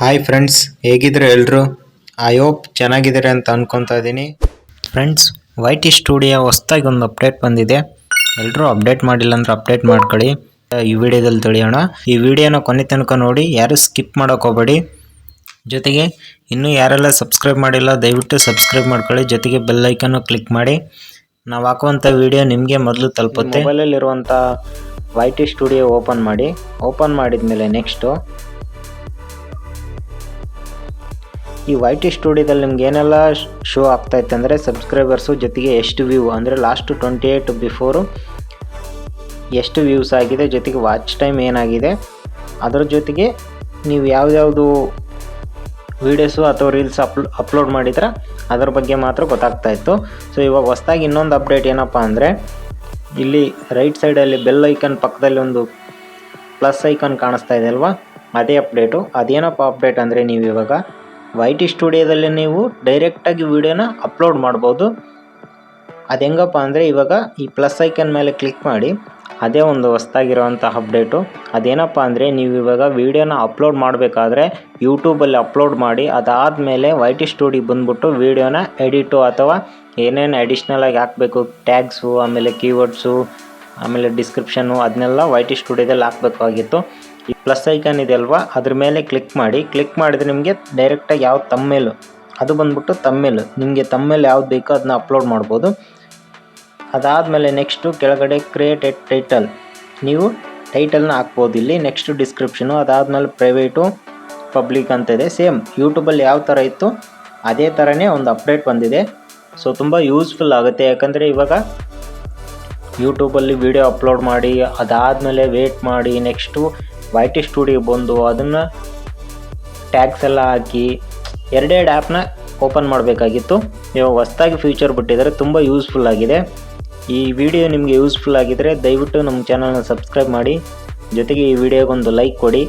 Hi friends, ಹೇಗಿದ್ರೆ ಎಲ್ಲರೂ? I hope ಚೆನ್ನಾಗಿದ್ದಾರೆ ಅಂತ ಅನ್ಕೊತಾ ಇದ್ದೀನಿ. ಫ್ರೆಂಡ್ಸ್, ವೈಟಿ ಸ್ಟುಡಿಯೋ ಹೊಸದಾಗಿ ಒಂದು ಅಪ್ಡೇಟ್ ಬಂದಿದೆ. ಎಲ್ಲರೂ ಅಪ್ಡೇಟ್ ಮಾಡಿಲ್ಲ ಅಂದ್ರೆ ಅಪ್ಡೇಟ್ ಮಾಡ್ಕೊಳ್ಳಿ. ಈ ವಿಡಿಯೋದಲ್ಲಿ ತಿಳಿಯೋಣ. ಈ ವಿಡಿಯೋನ ಕೊನೆ ತನಕ ನೋಡಿ, ಯಾರು ಸ್ಕಿಪ್ ಮಾಡೋಕೆ ಹೋಗಬೇಡಿ. ಜೊತೆಗೆ ಇನ್ನೂ ಯಾರೆಲ್ಲ ಸಬ್ಸ್ಕ್ರೈಬ್ ಮಾಡಿಲ್ಲ ದಯವಿಟ್ಟು ಸಬ್ಸ್ಕ್ರೈಬ್ ಮಾಡ್ಕೊಳ್ಳಿ. ಜೊತೆಗೆ ಬೆಲ್ ಐಕನ್ನು ಕ್ಲಿಕ್ ಮಾಡಿ. ನಾವು ಹಾಕುವಂಥ ವಿಡಿಯೋ ನಿಮಗೆ ಮೊದಲು ತಲುಪುತ್ತೆ. ಮೊಬೈಲಲ್ಲಿರುವಂಥ ವೈಟಿ ಸ್ಟುಡಿಯೋ ಓಪನ್ ಮಾಡಿ. ಓಪನ್ ಮಾಡಿದ್ಮೇಲೆ ನೆಕ್ಸ್ಟು ಈ ವೈಟಿ ಸ್ಟುಡಿಯೋದಲ್ಲಿ ನಿಮ್ಗೆ ಏನೆಲ್ಲ ಶೋ ಆಗ್ತಾಯಿತ್ತು ಅಂದರೆ ಸಬ್ಸ್ಕ್ರೈಬರ್ಸು, ಜೊತೆಗೆ ಎಷ್ಟು ವ್ಯೂ ಅಂದರೆ ಲಾಸ್ಟ್ 28 ಬಿಫೋರು ಎಷ್ಟು ವ್ಯೂಸ್ ಆಗಿದೆ, ಜೊತೆಗೆ ವಾಚ್ ಟೈಮ್ ಏನಾಗಿದೆ, ಅದರ ಜೊತೆಗೆ ನೀವು ಯಾವ್ಯಾವುದು ವೀಡಿಯೋಸು ಅಥವಾ ರೀಲ್ಸ್ ಅಪ್ಲೋಡ್ ಮಾಡಿದ್ರೆ ಅದರ ಬಗ್ಗೆ ಮಾತ್ರ ಗೊತ್ತಾಗ್ತಾಯಿತ್ತು. ಸೊ ಇವಾಗ ಹೊಸದಾಗಿ ಇನ್ನೊಂದು ಅಪ್ಡೇಟ್ ಏನಪ್ಪ ಅಂದರೆ, ಇಲ್ಲಿ ರೈಟ್ ಸೈಡಲ್ಲಿ ಬೆಲ್ ಐಕನ್ ಪಕ್ಕದಲ್ಲಿ ಒಂದು ಪ್ಲಸ್ ಐಕನ್ ಕಾಣಿಸ್ತಾ ಇದೆ ಅಲ್ವಾ, ಅದೇ ಅಪ್ಡೇಟು. ಅದೇನಪ್ಪ ಅಪ್ಡೇಟ್ ಅಂದರೆ, ನೀವು ಇವಾಗ ವೈಟಿ ಸ್ಟುಡಿಯೋದಲ್ಲಿ ನೀವು ಡೈರೆಕ್ಟಾಗಿ ವಿಡಿಯೋನ ಅಪ್ಲೋಡ್ ಮಾಡ್ಬೋದು. ಅದು ಹೆಂಗಪ್ಪ ಅಂದರೆ, ಇವಾಗ ಈ ಪ್ಲಸ್ ಐಕನ್ ಮೇಲೆ ಕ್ಲಿಕ್ ಮಾಡಿ, ಅದೇ ಒಂದು ಹೊಸದಾಗಿರೋವಂಥ ಅಪ್ಡೇಟು. ಅದೇನಪ್ಪ ಅಂದರೆ, ನೀವು ಇವಾಗ ವೀಡಿಯೋನ ಅಪ್ಲೋಡ್ ಮಾಡಬೇಕಾದ್ರೆ ಯೂಟ್ಯೂಬಲ್ಲಿ ಅಪ್ಲೋಡ್ ಮಾಡಿ, ಅದಾದಮೇಲೆ ವೈಟಿ ಸ್ಟುಡಿಯೋ ಬಂದುಬಿಟ್ಟು ವೀಡಿಯೋನ ಎಡಿಟು ಅಥವಾ ಏನೇನು ಅಡಿಷ್ನಲಾಗಿ ಹಾಕಬೇಕು, ಟ್ಯಾಗ್ಸು, ಆಮೇಲೆ ಕೀವರ್ಡ್ಸು, ಆಮೇಲೆ ಡಿಸ್ಕ್ರಿಪ್ಷನ್ನು, ಅದನ್ನೆಲ್ಲ ವೈಟಿ ಸ್ಟುಡಿಯೋದಲ್ಲಿ ಹಾಕಬೇಕಾಗಿತ್ತು. ಈ ಪ್ಲಸ್ ಐಕನ್ ಇದೆ ಅಲ್ವಾ, ಅದ್ರ ಮೇಲೆ ಕ್ಲಿಕ್ ಮಾಡಿ. ಕ್ಲಿಕ್ ಮಾಡಿದರೆ ನಿಮಗೆ ಡೈರೆಕ್ಟಾಗಿ ಯಾವ ತಮ್ಮೇಲು, ಅದು ಬಂದ್ಬಿಟ್ಟು ತಮ್ಮೇಲು, ನಿಮಗೆ ತಮ್ಮೇಲು ಯಾವ್ದು ಬೇಕೋ ಅದನ್ನ ಅಪ್ಲೋಡ್ ಮಾಡ್ಬೋದು. ಅದಾದಮೇಲೆ ನೆಕ್ಸ್ಟು ಕೆಳಗಡೆ ಕ್ರಿಯೇಟ್ ಎ ಟೈಟಲ್, ನೀವು ಟೈಟಲ್ನ ಹಾಕ್ಬೋದು ಇಲ್ಲಿ. ನೆಕ್ಸ್ಟು ಡಿಸ್ಕ್ರಿಪ್ಷನು, ಅದಾದಮೇಲೆ ಪ್ರೈವೇಟು, ಪಬ್ಲಿಕ್ ಅಂತ ಇದೆ. ಸೇಮ್ ಯೂಟ್ಯೂಬಲ್ಲಿ ಯಾವ ಥರ ಇತ್ತು ಅದೇ ಥರನೇ ಒಂದು ಅಪ್ಡೇಟ್ ಬಂದಿದೆ. ಸೊ ತುಂಬ ಯೂಸ್ಫುಲ್ ಆಗುತ್ತೆ. ಯಾಕಂದರೆ ಇವಾಗ ಯೂಟ್ಯೂಬಲ್ಲಿ ವೀಡಿಯೋ ಅಪ್ಲೋಡ್ ಮಾಡಿ, ಅದಾದಮೇಲೆ ವೇಟ್ ಮಾಡಿ, ನೆಕ್ಸ್ಟು ವೈಟಿ ಸ್ಟುಡಿಯೋ ಬಂದು ಅದನ್ನು ಟ್ಯಾಗ್ಸ್ ಎಲ್ಲ ಹಾಕಿ ಎರಡೆರಡು ಆ್ಯಪ್ನ ಓಪನ್ ಮಾಡಬೇಕಾಗಿತ್ತು. ಇವಾಗ ಹೊಸದಾಗಿ ಫ್ಯೂಚರ್ ಬಿಟ್ಟಿದ್ದಾರೆ, ತುಂಬ ಯೂಸ್ಫುಲ್ ಆಗಿದೆ. ಈ ವಿಡಿಯೋ ನಿಮಗೆ ಯೂಸ್ಫುಲ್ ಆಗಿದ್ದರೆ ದಯವಿಟ್ಟು ನಮ್ಮ ಚಾನಲ್ನ ಸಬ್ಸ್ಕ್ರೈಬ್ ಮಾಡಿ. ಜೊತೆಗೆ ಈ ವಿಡಿಯೋಗೊಂದು ಲೈಕ್ ಕೊಡಿ.